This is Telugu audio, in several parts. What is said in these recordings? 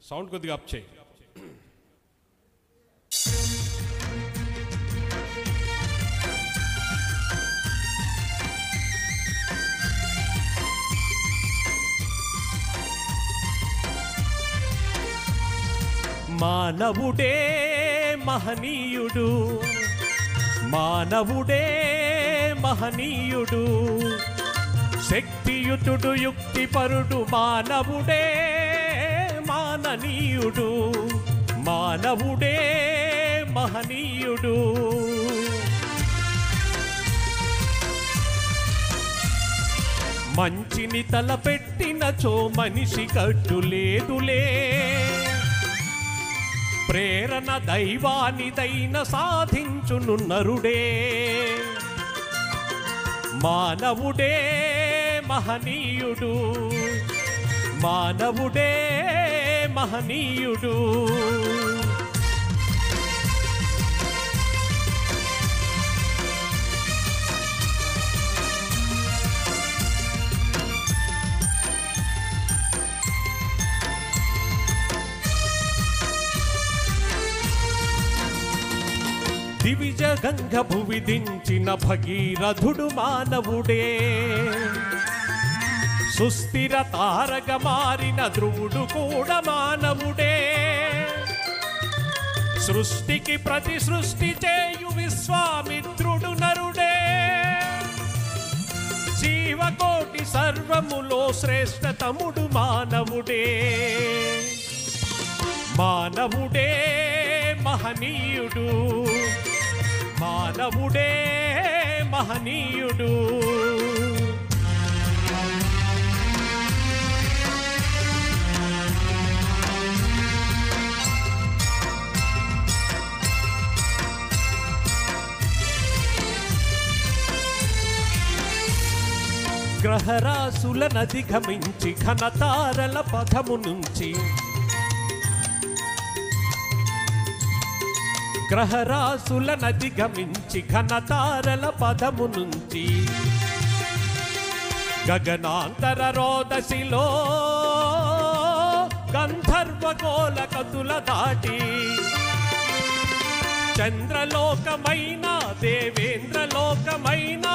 సౌండ్ కొద్దిగా అప్ చేయి. మానవుడే మహనీయుడు, మానవుడే మహనీయుడు, శక్తియుతుడు యుక్తిపరుడు, మానవుడే మాననీయుడు, మానవుడే మహనీయుడు. మంచిని తలపెట్టినచో మనిషి కట్టు లేదులే, ప్రేరణ దైవానిదైన సాధించును నరుడే. మానవుడే మహనీయుడు, మానవుడే మహనీయుడు. దివిజ గంగ భువి దించిన భగీరథుడు మానవుడే, సుస్థిర తారక మారిన ధ్రువుడు కూడా మానవుడే, సృష్టికి ప్రతి సృష్టి చేయు విశ్వామిత్రుడు నరుడే, జీవకోటి సర్వములో శ్రేష్టతముడు మానవుడే. మానవుడే మహనీయుడు, మానవుడే మహనీయుడు. గ్రహరాశులనధిగమించి ఘనతారల పథము నుంచి, గ్రహరాశులనధిగమించి ఘనతారల పదము నుంచి, గగనాంతర రోదసిలో గంధర్వ గోలకతుల దాటి, చంద్రలోకమైన దేవేంద్రలోకమైన,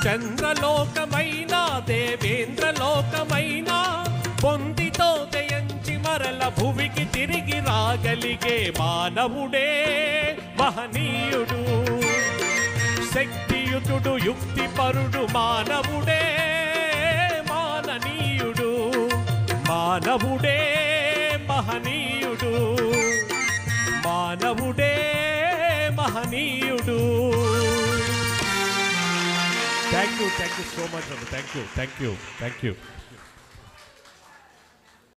చంద్రలోకమైన దేవేంద్రలోకమైన పొందితో జయించి మరల భువికి తిరిగి రాగలిగే మానవుడే మహనీయుడు, శక్తియుతుడు యుక్తిపరుడు, మానవుడే మాననీయుడు, మానవుడే మహనీయుడు, మానవుడే మహనీయుడు. Thank you so much. Thank you.